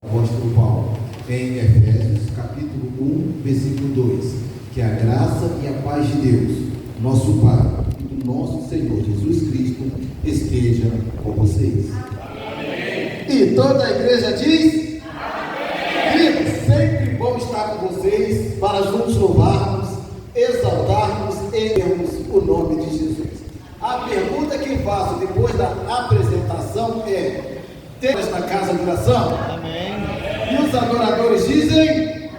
Apóstolo Paulo, em Efésios, capítulo 1, versículo 2, que a graça e a paz de Deus, nosso Pai, e do nosso Senhor Jesus Cristo, esteja com vocês. Amém. E toda a igreja diz? Amém. Queridos, sempre bom estar com vocês, para juntos louvarmos, exaltarmos e vermos o nome de Jesus. A pergunta que faço depois da apresentação é: temos na casa de oração? Amém. E os adoradores dizem?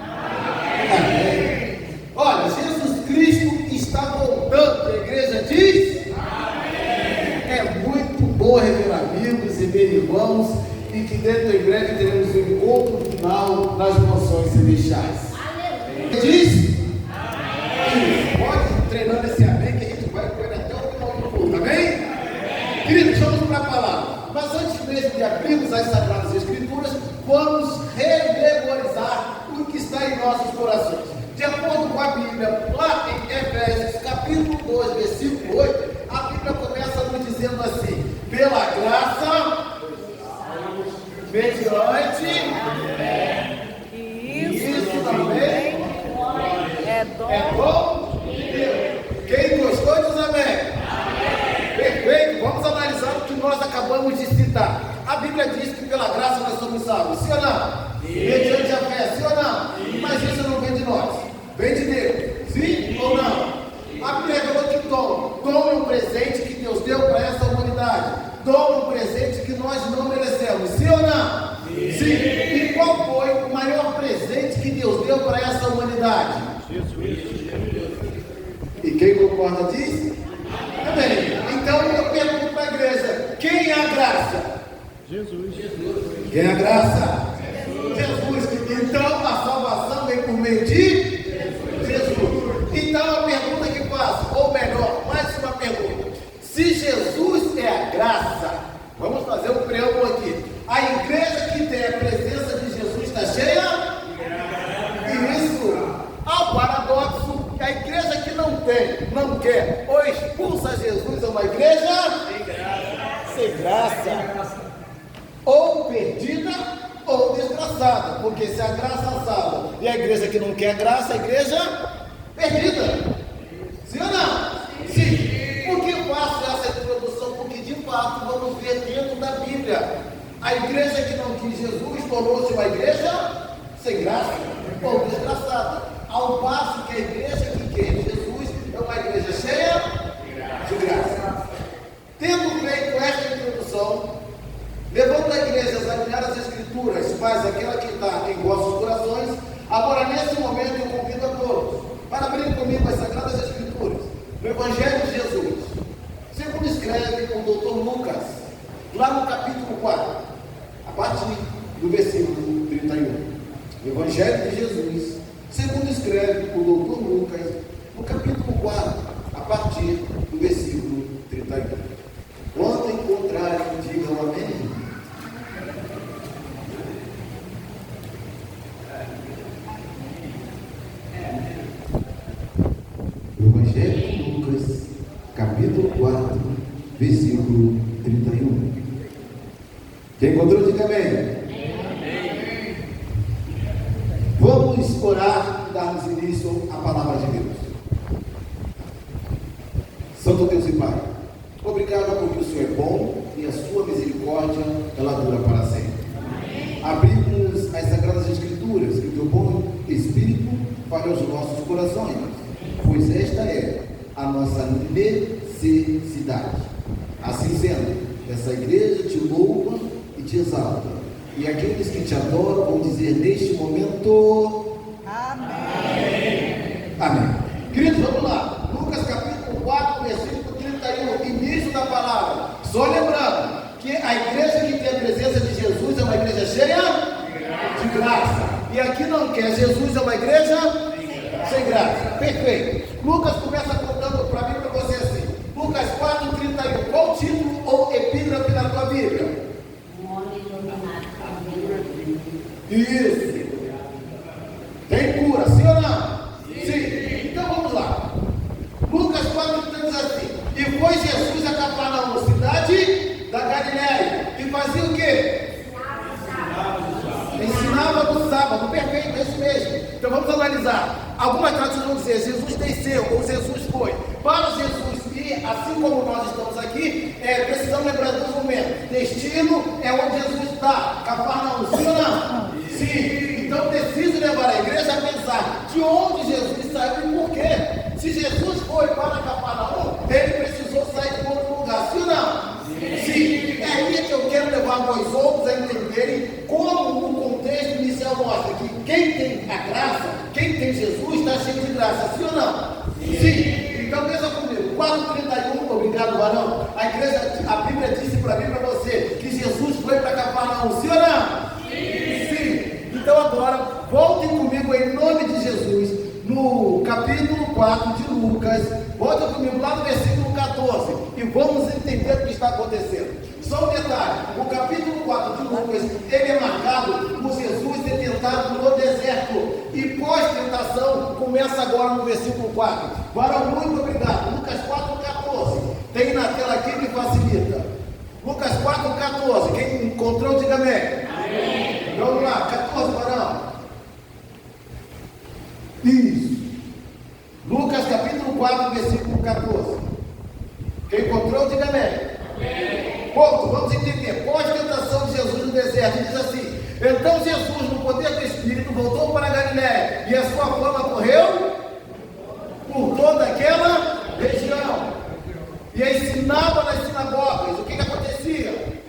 Amém. Olha, Jesus Cristo está voltando. A igreja diz? Amém. É muito bom rever amigos e ver irmãos, e que dentro em breve teremos o encontro final nas mansões celestiais. Amém. Diz? Amém. Pode ir treinando esse amém, que a gente vai correr até o final do culto. Amém? Amém. Queridos, vamos para a palavra. Mas antes mesmo de abrirmos as Sagradas Escrituras, vamos rememorizar o que está em nossos corações. De acordo com a Bíblia, lá em Efésios, capítulo 2, versículo 8, a Bíblia começa nos dizendo assim: pela graça, mediante, isso também é dom de Deus. Quem gostou diz amém. Perfeito, vamos analisar o que nós acabamos de citar. A Bíblia diz que pela graça nós somos salvos, sim ou não? Sim. Mediante a fé, sim ou não? Sim. Mas isso não vem de nós, vem de Deus, sim ou não? A Bíblia revelou que dom é um presente que Deus deu para essa humanidade. Dom é um presente que nós não merecemos, sim ou não? Sim. Sim. E qual foi o maior presente que Deus deu para essa humanidade? Jesus. E quem concorda diz? Amém. Então eu pergunto para a igreja: quem é a graça? Jesus. Quem é a graça? Jesus. Então a salvação vem por meio de Jesus. Então a pergunta que faço, ou melhor, mais uma pergunta: se Jesus é a graça, vamos fazer um preâmbulo aqui. A igreja que tem a presença de Jesus está cheia? Isso. Ao paradoxo, a igreja que não tem, não quer ou expulsa Jesus é uma igreja sem graça, ou perdida ou desgraçada, porque se a graça salva e a igreja que não quer graça, a igreja perdida, sim ou não? Sim. Por que eu faço essa introdução? Porque de fato vamos ver dentro da Bíblia, a igreja que não quis Jesus tornou-se uma igreja sem graça ou desgraçada, ao passo que a igreja que quer Jesus é uma igreja cheia de graça. Tendo feito esta introdução, levando a igreja a examinar as Escrituras, mas aquela que está em vossos corações, agora nesse momento eu convido a todos para abrir comigo as Sagradas Escrituras, no Evangelho de Jesus, segundo escreve o Dr. Lucas, lá no capítulo 4, a partir do versículo 31. Evangelho de Jesus, segundo escreve o Dr. Lucas, no capítulo 4, a partir do versículo 31. Quando encontrarem, digam amém. Evangelho de Lucas, capítulo 4, versículo 31. Quem encontrou, diga amém. Vamos orar e darmos início à palavra de Deus. Santo Deus e Pai, obrigado porque o Senhor é bom e a sua misericórdia ela dura para sempre. Abrimos as Sagradas Escrituras, que o teu bom Espírito fale aos nossos corações, pois esta é a nossa necessidade. Assim sendo, essa igreja te louva e te exalta. E aqueles que te adoram vão dizer neste momento: amém. Amém. Queridos, vamos lá. Lucas capítulo 4, versículo 31, início da palavra. Só lembrando que a igreja que tem a presença de Jesus é uma igreja cheia de graça. E aqui não quer Jesus, é uma igreja sem graça. Perfeito. Lucas começa contando para mim e para você assim. Lucas 4, 31. Qual título ou epígrafe na tua Bíblia? Isso. Tem cura, sim ou não? Sim. Então vamos lá. Lucas 4 diz assim: e foi Jesus a Cafarnaum, cidade da Galileia, e fazia o quê? sábado. Perfeito, é isso mesmo. Então vamos analisar. Algumas traduções vão dizer Jesus desceu ou Jesus foi. Para Jesus ir, assim como nós estamos aqui, precisamos lembrar dos momentos. Destino é onde Jesus está. Cafarnaum, sim ou não? Sim. Então preciso levar a igreja a pensar de onde Jesus saiu e por quê. Se Jesus foi para Cafarnaum, ele precisou sair de outro lugar, sim ou não? Sim. É aí que eu quero levar nós outros a entenderem como o contexto inicial mostra que quem tem a graça, quem tem Jesus, está cheio de graça, sim ou não? Sim. Então veja comigo, 4:31, obrigado, varão. A Bíblia disse para mim e para você que Jesus foi para Cafarnaum, sim ou não? Sim. Então agora, voltem comigo em nome de Jesus, no capítulo 4 de Lucas, voltem comigo lá no versículo 14, e vamos entender o que está acontecendo. Só um detalhe, o capítulo 4 de Lucas, ele é marcado por Jesus ter tentado no deserto, e pós-tentação, começa agora no versículo 4. Varão, muito obrigado. Lucas 4:14, tem na tela aqui que facilita. Lucas 4:14, quem encontrou, diga amém. Amém. Vamos lá, 14, varão. Isso. Lucas capítulo 4, versículo 14. Quem encontrou, diga amém. Amém. Ponto, vamos entender. Pós-tentação de Jesus no deserto, diz assim: então Jesus, no poder do Espírito, voltou para a Galiléia, e a sua fama correu por toda aquela região, e ensinava nas sinagogas. O que acontecia?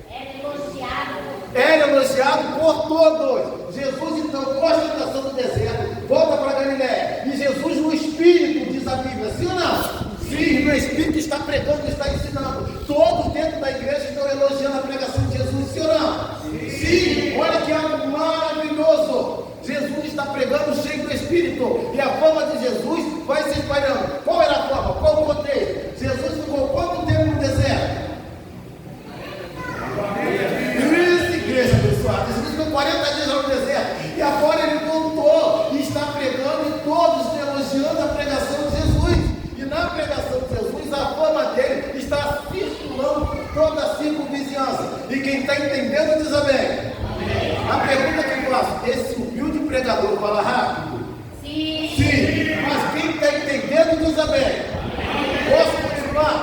Era elogiado por todos. Jesus, então, pós-tentação do deserto, volta para a Galiléia, e Jesus no Espírito, diz a Bíblia, sim ou não? Sim, no Espírito está pregando, está ensinando. Todos dentro da igreja estão elogiando a pregação de Jesus, sim ou não? Sim, olha que algo maravilhoso. Jesus está pregando cheio do Espírito, e a fama de Jesus vai se espalhando. Qual era a fama? Qual o contexto? Jesus ficou quanto tempo no deserto? Igreja abençoada, Jesus ficou 40 dias lá no deserto, e agora ele voltou e está pregando, e todos elogiando a pregação de Jesus. E na pregação de Jesus, a fama dele está circulando toda a circunvizinhança. E quem está entendendo diz amém. A pergunta que eu faço: esse humilde pregador fala rápido? Sim. Sim. Mas quem está entendendo diz amém. Posso continuar?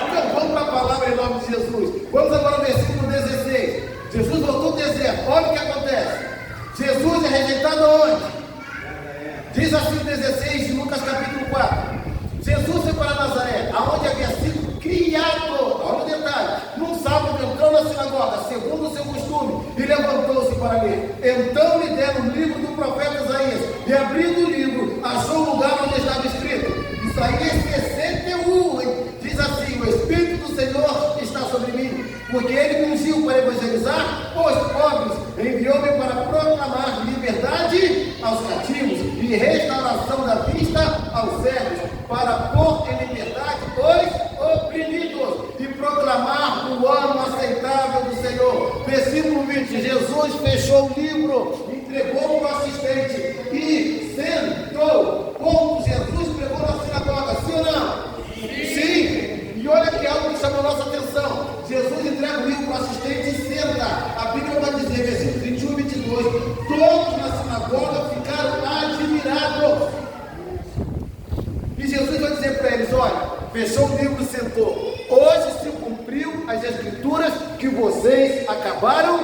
Então vamos para a palavra em nome de Jesus. Vamos agora ao versículo 16. Jesus voltou ao deserto. Olha o que acontece. Jesus é rejeitado aonde? Diz assim 16 de Lucas capítulo 4. Jesus foi para Nazaré, aonde havia sido criado. Olha o detalhe. Num sábado entrou na sinagoga, segundo o seu costume, e levantou-se para ler. Então lhe deram o livro do profeta Isaías, e abrindo o livro, achou o lugar onde estava escrito. Isaías 61, diz assim: o Espírito do Senhor está sobre mim, porque ele me ungiu para evangelizar os pobres, enviou-me para proclamar liberdade aos cativos e restauração da vista aos cegos, para pôr em liberdade os oprimidos e proclamar o ano aceitável do Senhor. Versículo 20, Jesus fechou o livro, entregou o assistente e sentou. Ponto. Jesus pregou na sinagoga, sim ou não? Sim. E olha que algo que chamou a nossa atenção. Jesus entrega o livro para o assistente e senta. A Bíblia vai dizer, versículo 21 e 22, todos na sinagoga ficaram admirados. E Jesus vai dizer para eles: olha, fechou o livro e sentou. Hoje se cumpriu as escrituras que vocês acabaram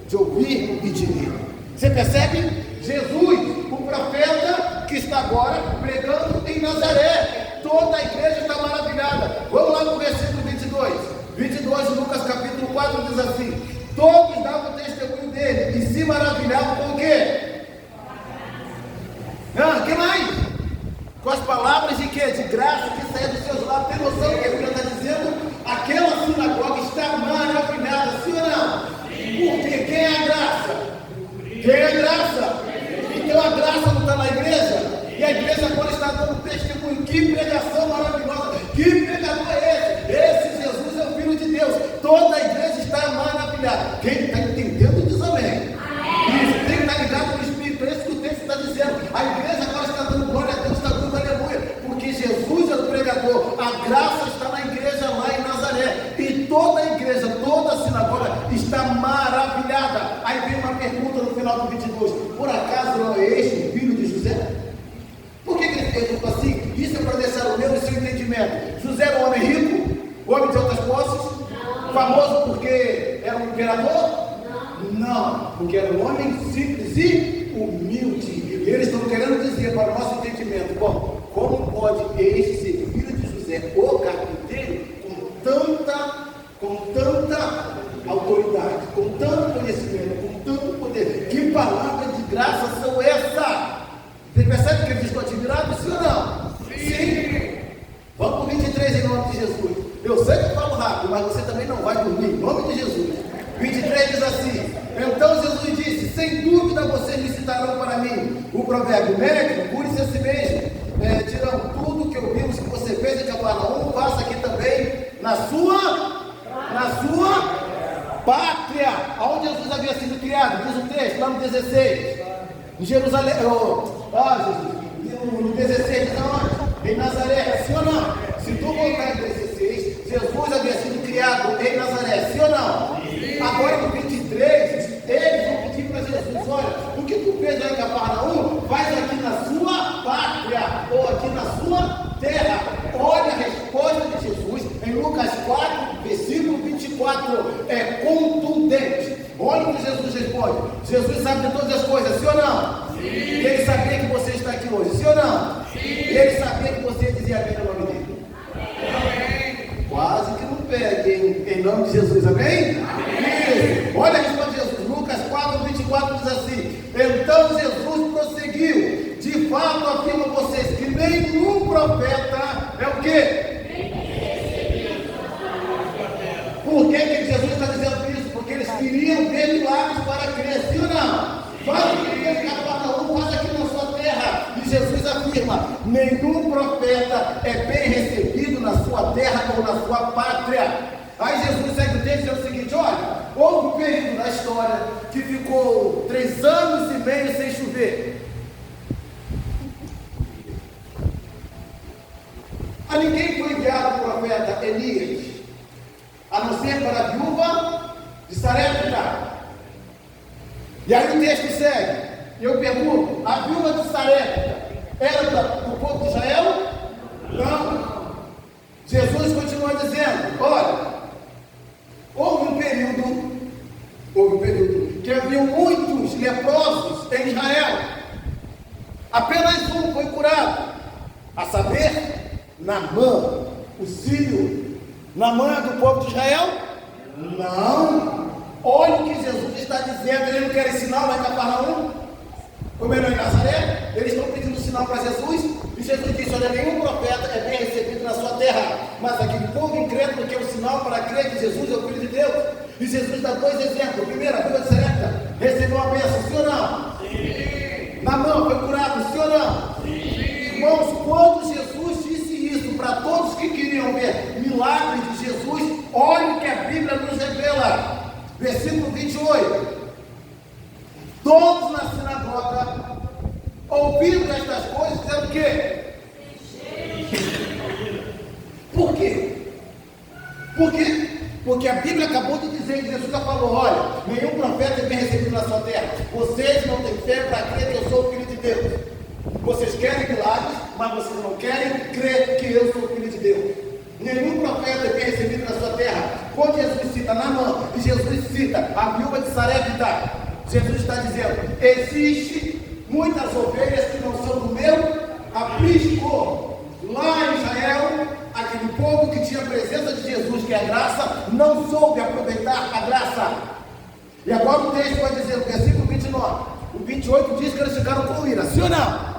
de ouvir e de ler. Você percebe? Jesus, o profeta que está agora pregando em Nazaré. Toda a igreja está maravilhada. Vamos lá no versículo 22. 22 de Lucas capítulo 4 diz assim: todos davam testemunho dele e se maravilhavam com o quê? Que mais? Com as palavras de quê? De graça que saia dos seus lábios. Tem noção do que a Bíblia está dizendo? Aquela sinagoga está maravilhada, sim ou não? Porque quem é a graça? Quem é a graça? Então a graça não está na igreja? E a igreja agora está dando testemunho. Que pregação maravilhosa! Que pregador é esse? Esse Jesus é o Filho de Deus. Toda a igreja está maravilhada. Quem está entendendo diz amém. Isso, tem que estar ligado no Espírito. É isso que o texto está dizendo. A igreja agora está dando glória a Deus, está dando aleluia. Porque Jesus é o pregador. A graça está na igreja lá em Nazaré. E toda a igreja, toda a sinagoga está maravilhada. Aí vem uma pergunta no final final do 22, por acaso não é este o filho de José? Por que ele pergunta assim? Isso é para deixar o meu e seu entendimento. José era um homem rico, homem de outras posses, famoso porque era um imperador? Não, porque era um homem simples e humilde. E eles estão querendo dizer para o nosso entendimento, bom, como pode este ser filho de José, o carpinteiro, com tanta autoridade, com tanto conhecimento, com tanto poder? Que palavra de graça são essas? Você percebe que eles estão admirados, sim ou não? Sim. Vamos para o 23 em nome de Jesus. Eu sei que eu falo rápido, mas você também não vai dormir, em nome de Jesus. 23 diz assim: então Jesus disse, sem dúvida vocês me citarão para mim o provérbio, médico, cure-se a si mesmo, dirão tudo que ouvimos que você fez em Cafarnaum, faça aqui também na sua pátria, aonde Jesus havia sido criado, diz o texto, lá no 16, em Jerusalém, Jesus, no 16, diz aonde? Em Nazaré, sim ou não? Se tu voltar em 16, Jesus havia sido criado em Nazaré, sim ou não? Agora no 23, eles vão pedir para Jesus, olha, o que tu fez lá em Cafarnaum, faz aqui na sua pátria, ou aqui na sua terra. Olha a resposta de Jesus em Lucas 4, versículo 24, é contundente. Olha o que Jesus responde. Jesus sabe de todas as coisas, sim ou não? Sim. E ele sabia que você está aqui hoje, sim ou não? Sim. E ele sabia que você dizia amém no nome dele. Amém. Quase que não pegue, em nome de Jesus, amém? Amém. Olha a resposta de Jesus, Lucas 4, 24 diz assim: então Jesus prosseguiu, de fato afirmo a vocês que nenhum profeta é o quê? Por que Jesus está dizendo isso? Porque eles queriam ver milagres para crer, sim ou não? Faz o que fez Cafarnaum, faz aqui na sua terra. E Jesus afirma: nenhum profeta é bem recebido na sua terra ou na sua pátria. Aí Jesus segue o texto dizendo o seguinte: olha, houve um período na história que ficou 3 anos e meio sem chover. A ninguém foi enviado o profeta Elias, a não ser para a viúva de Sarepta. E aí o texto segue, e eu pergunto: a viúva de Sarepta era do povo de Israel? Não. Jesus continua dizendo: olha, houve um período que havia muitos leprosos em Israel. Apenas um foi curado, a saber, Naamã, o sírio. Naamã é do povo de Israel? Não. Olha o que Jesus está dizendo. Ele não quer ensinar lá em Cafarnaum, como era em Nazaré. Eles estão pedindo sinal para Jesus. E Jesus disse: olha, nenhum profeta é bem recebido na sua terra, mas aquele povo incrédulo que é o sinal para crer que Jesus é o Filho de Deus. E Jesus dá 2 exemplos. Primeiro, a viúva de Sarepta recebeu a bênção, sim ou não? Sim. Naamã foi curado, sim ou não? Sim. Irmãos, quando Jesus disse isso para todos que queriam ver milagres de Jesus, olha o que a Bíblia nos revela. Versículo 28. Todos na sinagoga, ouvindo estas coisas, disseram o quê? Por quê? Por quê? Porque a Bíblia acabou de dizer, que Jesus já falou: olha, nenhum profeta é bem recebido na sua terra. Vocês não têm fé para crer que eu sou o Filho de Deus. Vocês querem milagres, mas vocês não querem crer que eu sou o Filho de Deus. Nenhum profeta é bem recebido na sua terra. Quando Jesus cita Naamã e Jesus cita a viúva de Sarepta, Jesus está dizendo: existe muitas ovelhas que não são do meu aprisco. Lá em Israel, aquele povo que tinha a presença de Jesus, que é a graça, não soube aproveitar a graça. E agora o texto vai dizer, no versículo 29, o 28 diz que eles ficaram com ira, sim ou não?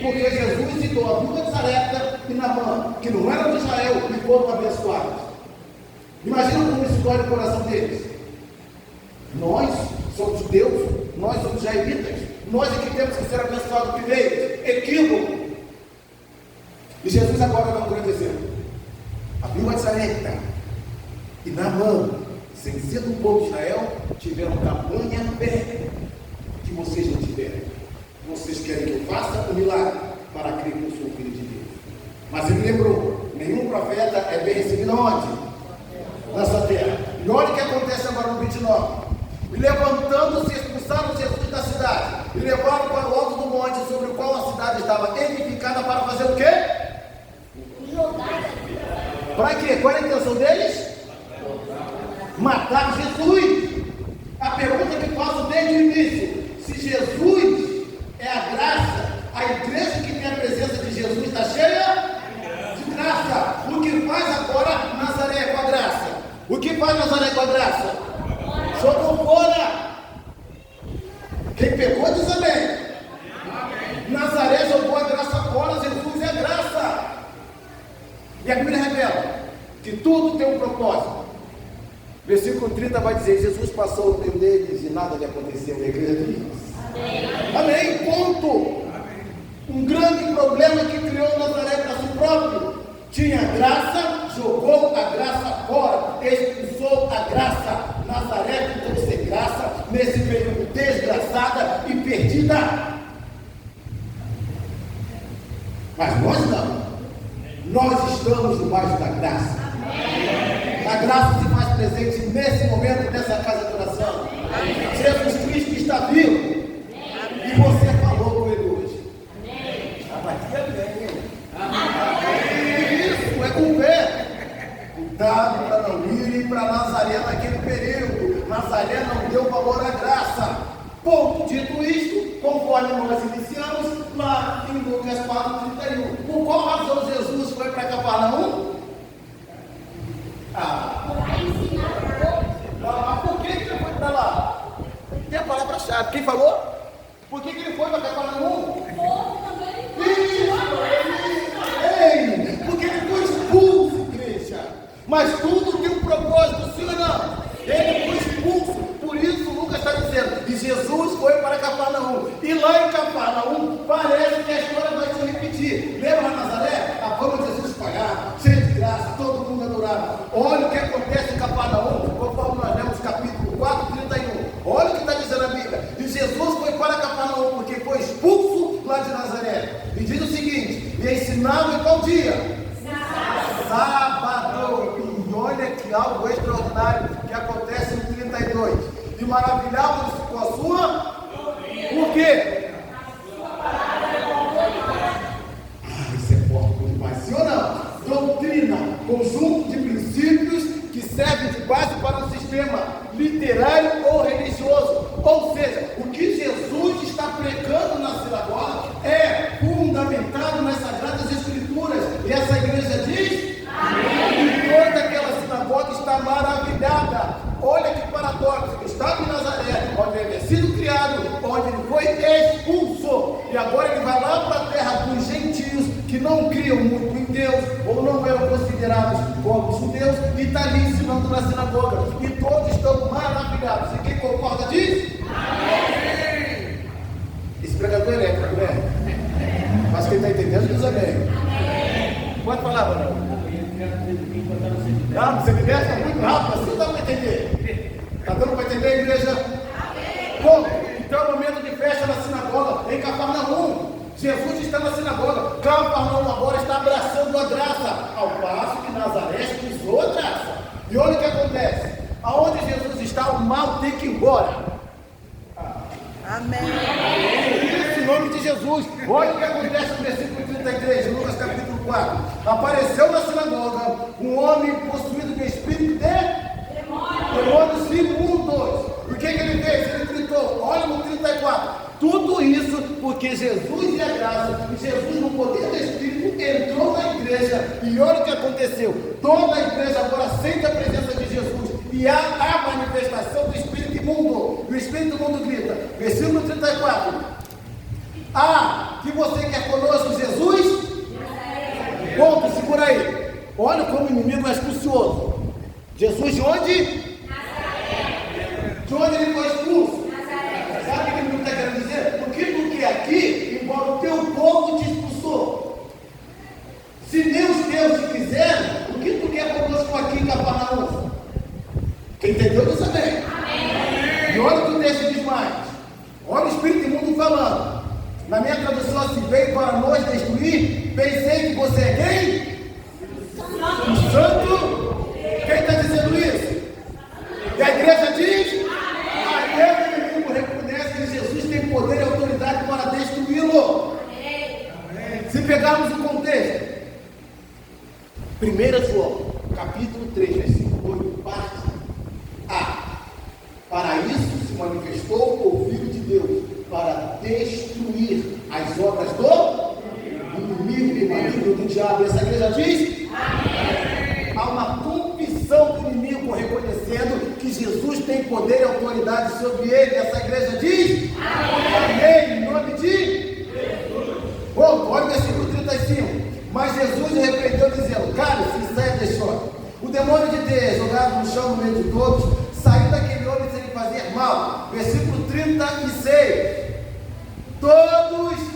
Porque Jesus citou a viúva de Sarepta e Naamã, que não eram de Israel, e foram abençoados. Imagina como isso dói no coração deles. Nós somos judeus, nós somos israelitas, nós é que temos que ser abençoados primeiro. Equívoco. E Jesus agora dá um grande exemplo. A viúva de Sarepta e Naamã, sem ser do povo de Israel, tiveram tamanha fé que vocês não tiveram. Vocês querem que eu faça um milagre para crer que eu sou o Filho de Deus. Mas ele lembrou: nenhum profeta é bem recebido onde? Na sua terra. E olha o que acontece agora no 29. E levantando-se, expulsaram Jesus da cidade. e levaram para o alto do monte sobre o qual a cidade estava edificada para fazer o quê? Para quê? Qual é a intenção deles? Matar Jesus. A pergunta que faço desde o início: se Jesus é a graça, a igreja que tem a presença de Jesus está cheia de graça. O que faz agora Nazaré com a graça? O que faz Nazaré com a graça? Jogou fora. Quem pegou diz amém. Nazaré jogou a graça fora. Jesus é a graça. E a Bíblia revela que tudo tem um propósito. Versículo 30 vai dizer: Jesus passou no meio deles e nada lhe aconteceu. E a igreja diz amém. Ponto. Um grande problema que criou Nazaré para si próprio. Tinha graça, jogou a graça fora, expulsou a graça. Nazaré tentou ser graça nesse período desgraçada e perdida. Mas nós não. Nós estamos debaixo da graça. A graça se faz presente nesse momento, nessa casa de oração. Jesus Cristo está vivo. E você falou com ele hoje. Abatia bem. Isso é com fé. Cuidado para não irem para Nazaré naquele período. Nazaré não deu valor à graça. Ponto. Dito isto, conforme nós iniciamos lá em Lucas 4:31. Por qual razão Jesus foi para Cafarnaum? Mas por que ele foi para lá? Tem a palavra-chave. Quem falou? Por que ele foi para Cafarnaum? Porque ele foi expulso, igreja. Mas tudo tem um propósito, sim ou não? Ele foi expulso. Por isso Lucas está dizendo: e Jesus foi para Cafarnaum. E lá em Cafarnaum parece que a história vai se repetir. Lembra Nazaré? A fama de Jesus espalhava, cheia de graça, todo mundo adorava. Olha o que acontece em Cafarnaum, conforme nós lemos capítulo 4:31. Olha o que está dizendo a Bíblia. E Jesus foi para Cafarnaum porque foi expulso lá de Nazaré. E diz o seguinte: e ensinava em qual dia? Sábado. E olha que algo extraordinário que acontece no 32. E maravilhava-se com a sua. Por quê? Isso é forte demais, sim ou não? Doutrina, conjunto de princípios que servem de base para um sistema literário ou religioso. Ou seja, o que Jesus está pregando na sinagoga é fundamentado nas Sagradas Escrituras. E essa igreja diz amém. E toda aquela sinagoga está maravilhada. Olha que paradoxo. Estava em Nazaré, onde ele é sido criado, onde ele foi expulso. E agora ele vai lá para a terra dos gentios que não criam muito em Deus, ou não eram considerados como judeus, e está ali ensinando na sinagoga. E todos estão maravilhados. E quem concorda diz? Amém. Esse pregador é elétrico, né? Mas quem está entendendo diz amém. Pode falar, Bruno. Você me deixa muito rápido, assim dá para entender. Está dando para entender, igreja? Bom, então é o momento de festa na sinagoga, em Cafarnaum. Jesus está na sinagoga. Cafarnaum agora está abraçando a graça, ao passo que Nazaré expulsou a graça. E olha o que acontece: aonde Jesus está, o mal tem que ir embora. Amém. Isso, em nome de Jesus. Olha o que acontece no versículo 33, Lucas capítulo 4. Apareceu na sinagoga um homem possuído de espírito de demônios imundos. O que ele fez? Ele gritou, olha no 34. Tudo isso porque Jesus e a graça, e Jesus no poder do Espírito entrou na igreja. E olha o que aconteceu: toda a igreja agora sente a presença de Jesus. E há a manifestação do Espírito imundo. O Espírito imundo grita, versículo 34. Que você quer conosco, Jesus? Ponto, segura aí. Olha como o inimigo é astucioso. Jesus de onde? De onde ele foi expulso? Sabe o que ele está querendo dizer? Porque aqui, embora o teu povo te expulsou, se Deus te quiser, o que tu quer conosco aqui em Cafarnaum? Quem entendeu diz amém. E olha o que o texto diz mais. Olha o Espírito imundo falando. Na minha tradução assim: veio para nos destruir. Pensei que você é quem? O Santo. Quem está dizendo isso? E a igreja diz? Aquele inimigo reconhece que Jesus tem poder e autoridade pegarmos o contexto, 1 João, capítulo 3, versículo 8, parte A. Para isso se manifestou o Filho de Deus, para destruir as obras do inimigo e maligno do diabo. Essa igreja diz? Amém. Há uma confissão do inimigo reconhecendo que Jesus tem poder e autoridade sobre ele. Essa igreja diz? Amém. Em nome de Jesus. Bom, olha o versículo 35. Mas Jesus o repreendeu dizendo: cale-se e saia da chora. O demônio de ter jogado no chão no meio de todos saiu daquele homem sem lhe fazer mal. Versículo 36. Todos.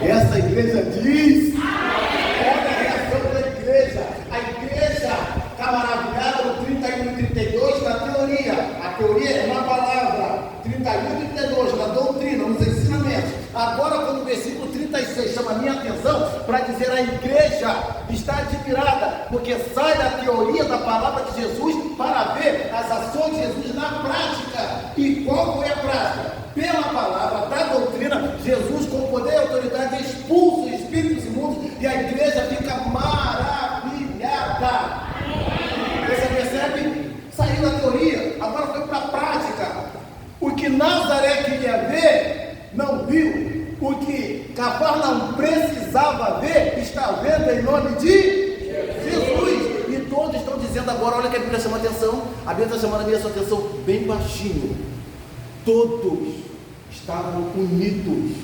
Essa igreja diz. Olha a reação da igreja. A igreja está maravilhada no 31 e 32 na teoria. A teoria é uma palavra. 31 e 32 na doutrina, nos ensinamentos. Agora, quando o versículo 36 chama a minha atenção para dizer a igreja está admirada, porque sai da teoria da palavra de Jesus para ver as ações de Jesus na prática. E qual foi a prática? Pela palavra da doutrina, Jesus com poder e autoridade expulsa os espíritos imundos e a igreja fica maravilhada. Você percebe? Saiu da teoria, agora foi para a prática. O que Nazaré queria ver, não viu. O que Cafarnaum precisava ver, está vendo em nome de Jesus. E todos estão dizendo agora, olha que a Bíblia chama atenção. A Bíblia está chamando a minha atenção bem baixinho. Todos estavam unidos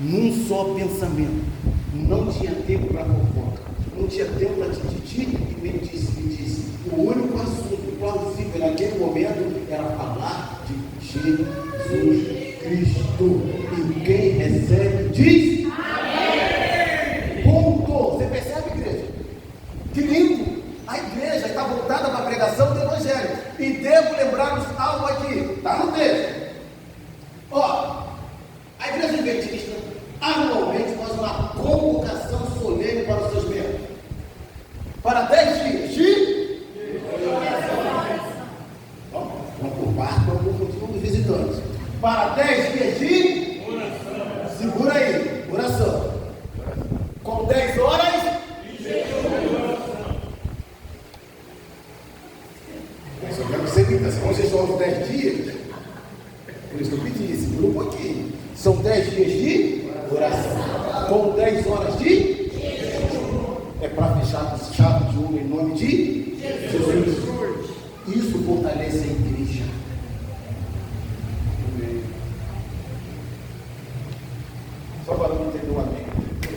num só pensamento. Não tinha tempo para fofoca, não tinha tempo para tititi e me disse. O único assunto plausível naquele momento era falar de Jesus Cristo. E quem recebe diz amém. Ponto. Você percebe, igreja? Que lindo! A igreja está voltada para a pregação do Evangelho. E devo lembrar-nos algo aqui. Está no texto. Ó, a igreja adventista anualmente faz uma convocação solene para os seus membros. Para 10 dias de vamos por parte, vamos por motivo dos visitantes. Para 10 dias de oração. Segura aí, oração. Com 10 horas de oração. Eu só quero que você grita, se vocês estão aos 10 dias. Por isso que eu pedi, segura um pouquinho. São 10 dias de oração. Com 10 horas de jejum. É para fechar com chave de ouro em nome de Jesus. Isso fortalece a igreja. Só para não entender o amém.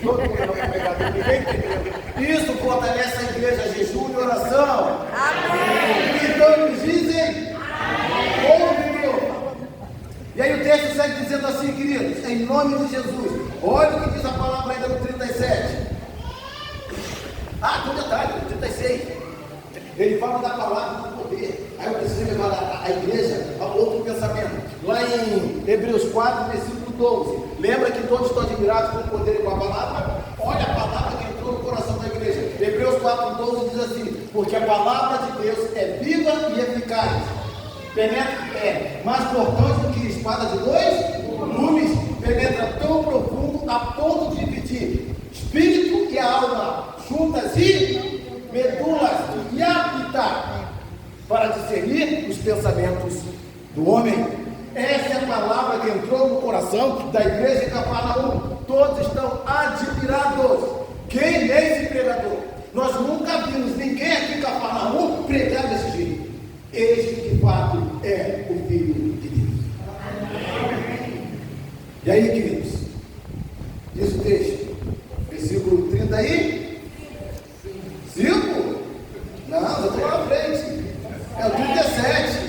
Todo mundo não pegar, ninguém entendeu. Isso fortalece a igreja, jejum e oração. Amém. E todos dizem amém. E aí o texto segue dizendo assim, queridos, em nome de Jesus. Olha o que diz a palavra ainda no 37. Tem um detalhe, no 36. Ele fala da palavra do poder. Aí eu preciso levar a igreja a outro pensamento. Lá em Hebreus 4, versículo 12. Lembra que todos estão admirados com o poder e com a palavra? Olha a palavra que entrou no coração da igreja. Hebreus 4, 12 diz assim: porque a palavra de Deus é viva e eficaz. Penetra, mais cortante do que espada de 2 gumes, penetra tão profundo a ponto de dividir espírito e alma, juntas e medulas, e apitar para discernir os pensamentos do homem. Essa é a palavra que entrou no coração da igreja de Cafarnaum. Todos estão admirados. Quem é esse pregador? Nós nunca vimos ninguém aqui em Cafarnaum pregar desse jeito. Este de fato é o Filho de Deus. E aí, queridos, diz o texto, versículo 35. Não, eu estou lá na frente. É o 37.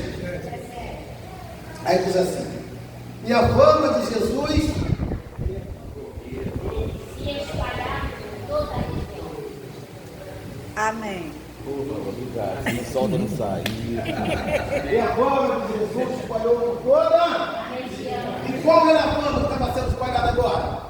Aí diz assim: e a fama de Jesus se espalhar por toda a região. Amém. Obrigado. Se solta, não sai. E a fama de Jesus se espalhou por toda a região. E qual era a fama que estava sendo espalhada agora?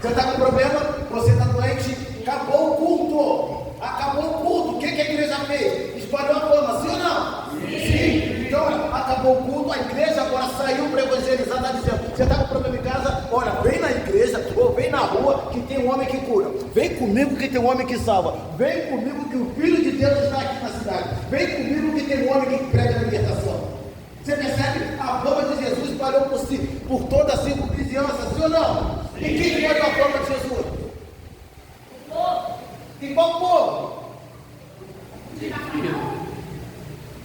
Você está com problema? Você está doente? Acabou o culto. Acabou o culto. O que a igreja fez? Espalhou a fama, sim ou não? Sim. Então, acabou o culto, a igreja agora saiu para evangelizar, está dizendo, você está com problema em casa? Olha, vem na igreja, ou vem na rua, que tem um homem que cura. Vem comigo que tem um homem que salva. Vem comigo que o Filho de Deus está aqui na cidade. Vem comigo que tem um homem que prega a libertação. Você percebe? A fama de Jesus espalhou por toda a circunvizinhança, sim ou não? E quem foi a fama de Jesus? E qual povo?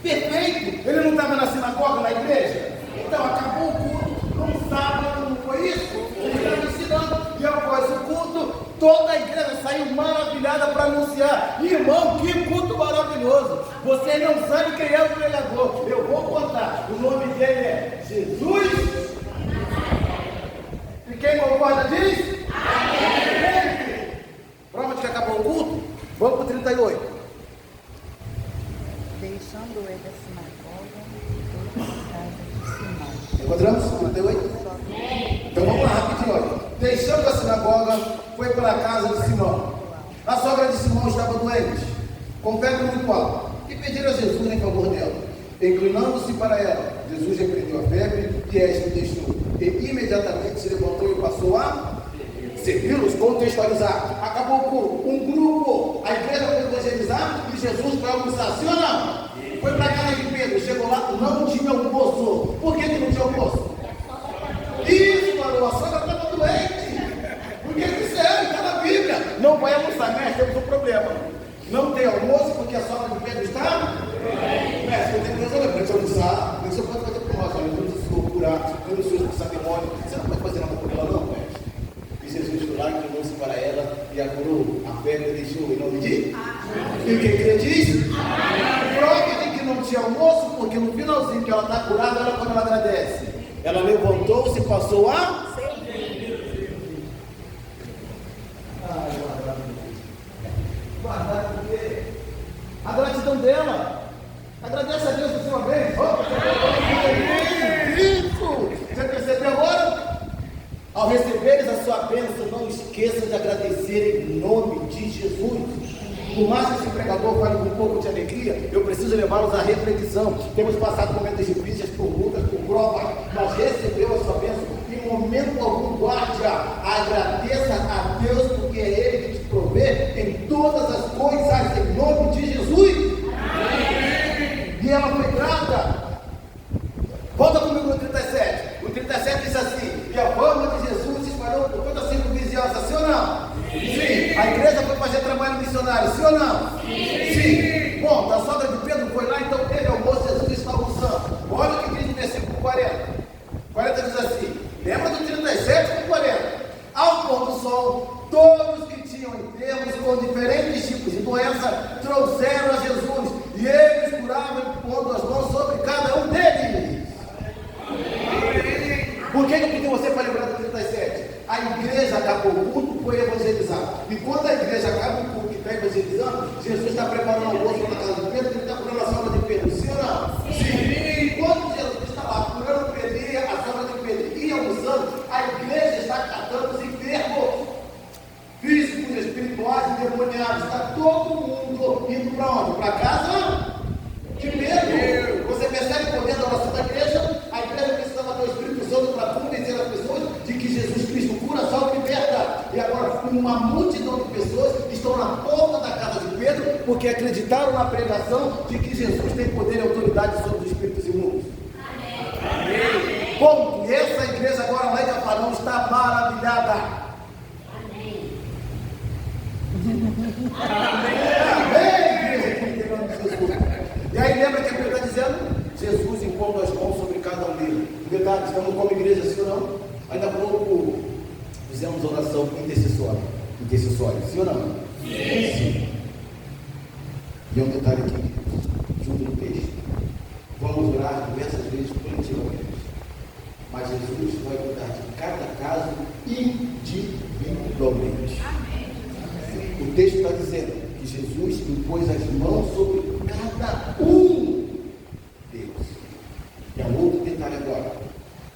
Perfeito! Ele não estava na sinagoga, na igreja? Então acabou o culto, num sábado, não foi isso? Ele estava ensinando, e após o culto, toda a igreja saiu maravilhada para anunciar: irmão, que culto maravilhoso! Você não sabe quem é o pregador, eu vou contar. O nome dele é Jesus. E quem concorda diz? Amém! Prova de que acabou o culto? Vamos para o 38. Deixando ele a sinagoga, foi para a casa de Simão. Encontramos? 38? Então vamos lá, rapidinho, olha. Deixando a sinagoga, foi para a casa de Simão. A sogra de Simão estava doente, com febre muito alta, e pediram a Jesus em favor dela. Inclinando-se para ela, Jesus repreendeu a febre e esta o deixou. E imediatamente se levantou e passou a servi-los, contextualizar. Acabou o culto, um grupo, a igreja foi evangelizar e Jesus foi almoçar, sim ou não? Foi para a casa de Pedro, chegou lá, não tinha almoço. Por que não tinha almoço? Isso, mano, a sogra estava doente. Porque disseram, está na Bíblia. Não vai almoçar, mestre, temos um problema. Não tem almoço porque a sogra de Pedro está? Mestre, eu tenho que resolver, para te almoçar. Você pode fazer por nós, olha, eu não sou curar, eu não sou expulsar demônio. Você não pode fazer nada por ela, não, mestre. E Jesus foi lá, inclinou-se para ela e a curou. A febre deixou em nome de? E quem crê diz? Prova de que não tinha almoço, porque no finalzinho que ela está curada, olha como ela agradece. Ela levantou-se e passou a? Guardar porque a gratidão dela. Agradece a Deus por sua vez. Isso! Você percebeu agora? Ao receberes a sua bênção, não esqueça de agradecer em nome de Jesus. Por mais que esse pregador fale com um pouco de alegria, eu preciso levá-los à reflexão. Temos passado momentos difíceis, por lutas, por provas, mas recebeu a sua bênção. Em momento algum, guarde-a. Agradeça a Deus, porque é Ele que te provê em todas as coisas, em nome de Jesus. Amém. E ela foi grata. Volta comigo no 37. O 37 diz assim: e a fama de Jesus se espalhou por toda a circunvizinhança, sim ou não? Sim. A igreja foi fazer trabalho missionário, sim ou não? Sim. Bom, a sogra de Pedro foi lá, então teve almoço, Jesus está almoçando. Olha o que diz no versículo 40. 40 diz assim: lembra do 37 com 40? Ao pôr do sol, todos que tinham enfermos com diferentes tipos de doença trouxeram a Jesus, e eles curavam pondo as mãos sobre cada um deles. Por que eu pedi você para lembrar do 37? A igreja acabou o culto, foi evangelizar. E quando a igreja acaba o culto e está evangelizando, Jesus está preparando o almoço na casa de Pedro, ele está curando a sogra de Pedro, sim ou não? Sim. E quando Jesus está lá curando Pedro e a sogra de Pedro e almoçando, a igreja está catando os enfermos físicos, espirituais e demoniados. Está todo mundo indo para onde? Para casa de Pedro. Você percebe o poder da oração da igreja? A igreja precisava ter o Espírito Santo para convencer as pessoas de que Jesus Cristo cura, salva e liberta. E agora uma multidão de pessoas estão na porta da casa de Pedro porque acreditaram na pregação de que Jesus tem poder e autoridade sobre os espíritos imundos. Amém. Ponto. E essa igreja agora lá em Cafarnaum está maravilhada. Amém. Amém, igreja, em nome de Jesus. E aí lembra que a Bíblia está dizendo? Jesus impondo as mãos sobre cada um deles. Detalhe, estamos como igreja, sim ou não? Ainda há pouco fizemos oração intercessória, sim ou não? Sim. E é um detalhe aqui, junto no texto. Vamos orar diversas vezes coletivamente. Mas Jesus vai cuidar de cada caso individualmente. O texto está dizendo que Jesus impôs as mãos sobre cada um deles. E há um outro detalhe agora.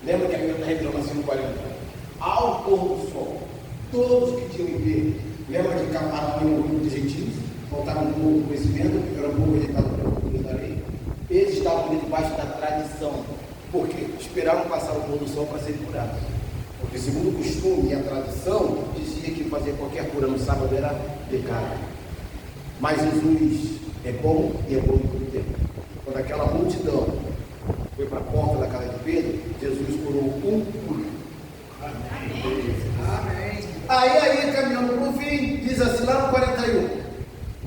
Lembra que a Bíblia está revelando assim no 40? Ao pôr do sol, todos pediam ver. Lembra que Cafarnaum era um grupo de gentios, faltava um pouco de conhecimento, era um pouco rejeitado pelo povo da lei. Eles estavam ali debaixo da tradição, porque esperavam passar o pôr do sol para serem curados. Porque segundo o costume e a tradição, dizia que fazer qualquer cura no sábado era pecado. Mas Jesus é bom e é bom em todo tempo. Quando aquela multidão foi para a porta da casa de Pedro, Jesus curou um por um. Amém. Aí, caminhando para o fim, diz assim, lá no 41,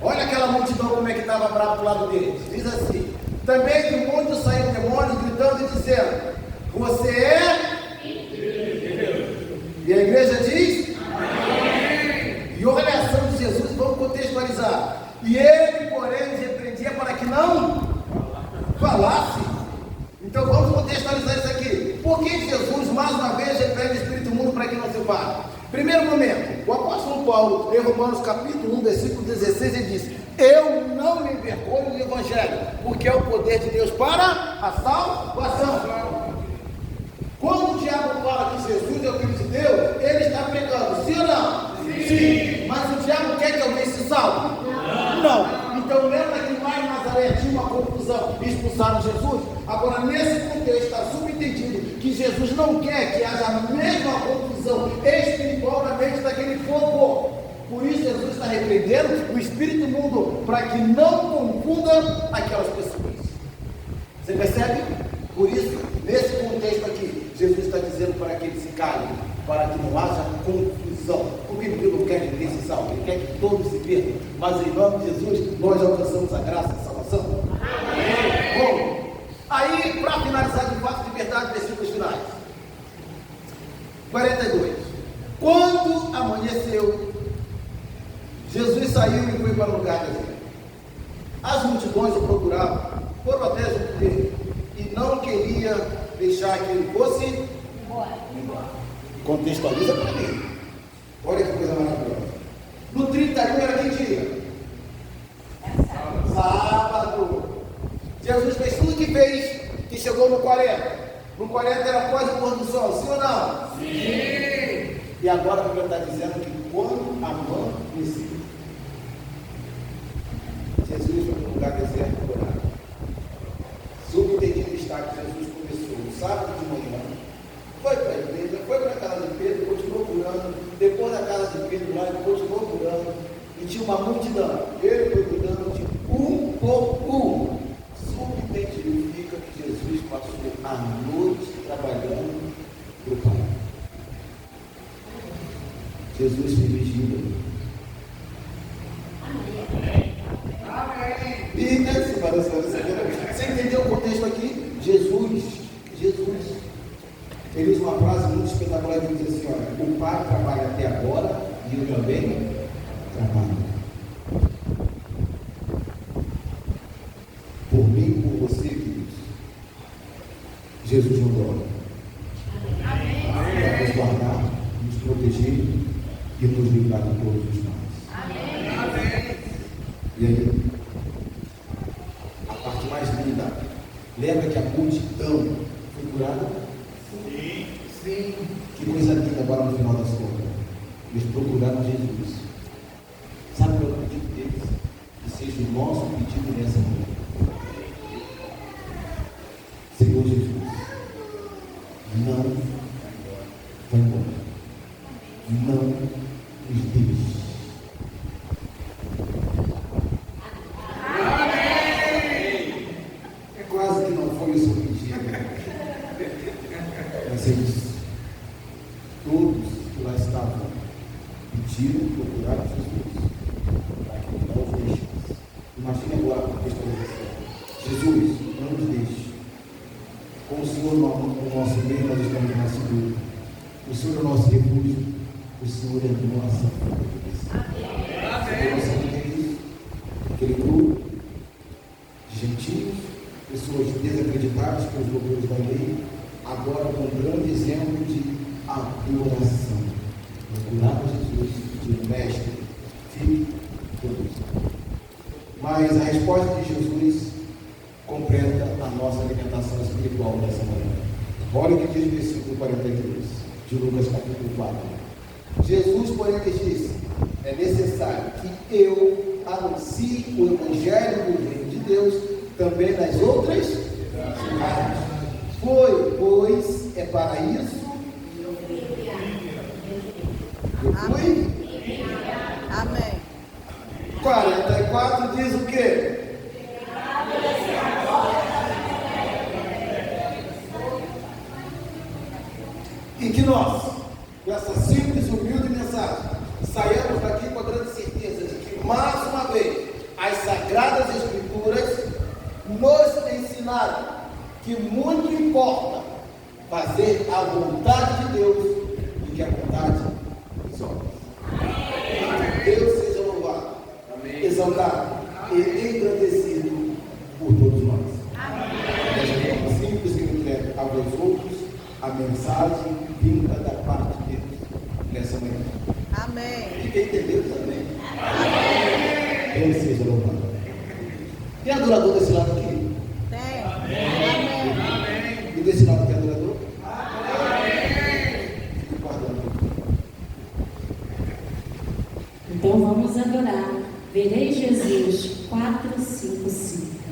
olha aquela multidão como é que estava bravo do lado deles. Diz assim, também de um monte saíram demônios gritando e dizendo, você é? E a igreja diz? Amém. E olha a ação de Jesus, vamos contextualizar. E ele, porém, os repreendia para que não falasse. Então vamos contextualizar isso aqui. Por que Jesus, mais uma vez, repreende o espírito imundo para que não se fale? Primeiro momento, o apóstolo Paulo, em Romanos capítulo 1, versículo 16, ele diz, eu não me envergonho do evangelho, porque é o poder de Deus para a salvação. Quando o diabo fala que Jesus é o Filho de Deus, ele está pregando, sim ou não? Sim. Mas o diabo quer que alguém se salve? Não. Então lembra que lá em Nazaré tinha uma confusão e expulsaram Jesus? Agora nesse contexto está subentendido que Jesus não quer que haja a mesma confusão espiritual na mente daquele povo. Por isso Jesus está repreendendo o espírito imundo para que não confunda aquelas pessoas. Você percebe? Por isso, nesse contexto aqui, Jesus está dizendo para que eles se calem, para que não haja confusão. Porque Deus não quer que ninguém se salve, Ele quer que todos se perdam. Mas em nome de Jesus, nós alcançamos a graça e a salvação. Amém. Bom, aí, para finalizar de fato de verdade, versículos finais. 42. Quando amanheceu, Jesus saiu e foi para o lugar deserto. As multidões o procuravam, foram até junto dele, e não queria deixar que ele fosse embora. Contextualiza para mim. Olha que coisa maravilhosa. No 31 era que dia? Sábado. Jesus fez tudo que fez, que chegou no 40. No 40 era após o pôr do sol, sim ou não? Sim. E agora a Bíblia está dizendo que quando amanheceu, Jesus foi para um lugar deserto por orar. Subentendido está que Jesus começou no sábado de manhã, foi para a igreja, foi para a casa de Pedro, continuou curando. Depois da casa de Pedro lá, ele continuou curando. E tinha uma multidão. Ele foi cuidando de um por um. Subentendido fica que Jesus passou a noite trabalhando para o Pai. Jesus fez vigília. E você entendeu o contexto aqui? Jesus, ele usa uma frase muito espetacular que diz assim, olha, o Pai trabalha até agora e eu também trabalho. Por mim e por você, queridos. Jesus não dorme. Para nos guardar, nos proteger e nos livrar de todos os males. E aí, a parte mais linda, lembra que a multidão foi curada? Sim. Que coisa linda agora no final das contas. Eles procuraram Jesus. Sabe qual é o pedido deles? Que seja o nosso pedido nessa noite. Senhor Jesus, não vai embora. Não nos deixe. Quase que não foi o seu pedido. Mas eles, todos que lá estavam, pediram, procuraram Jesus, para que não os deixasse. Imagine agora a contextualização. Jesus, não nos deixe. Com o Senhor no nosso meio, nós estamos mais seguros. O Senhor é o nosso refúgio. O Senhor é a nossa fortaleza. Você sabe o que é isso? Aquele grupo de gentios, pessoas desacreditadas pelos doutores da lei, agora com um grande exemplo de adoração. Procuraram Jesus, de mestre, filho, Deus. Mas a resposta de Jesus completa a nossa alimentação espiritual dessa manhã. Olha o que diz o versículo 43 de Lucas capítulo 4. Jesus, porém, lhes disse: é necessário que eu anuncie o evangelho do reino de Deus também nas outras cidades. Pois é para isso eu fui. Amém. 44 diz o quê? E que nós, com essa simples e humilde mensagem, saiamos daqui com a grande certeza de que, mais uma vez, as Sagradas Escrituras nos ensinaram que muito importa fazer a vontade de Deus do que a vontade dos homens. Deus seja louvado, exaltado e engrandecido por todos nós. Desta forma simples que eu entrego a vós outros a mensagem vinda da parte de Deus nessa manhã. Amém. E quem entendeu também. Ele seja louvado. Tem adorador desse lado aqui? Tem. Amém. E desse lado tem adorador? Fique guardando. Então vamos adorar. Verei Jesus 4, 5, 5.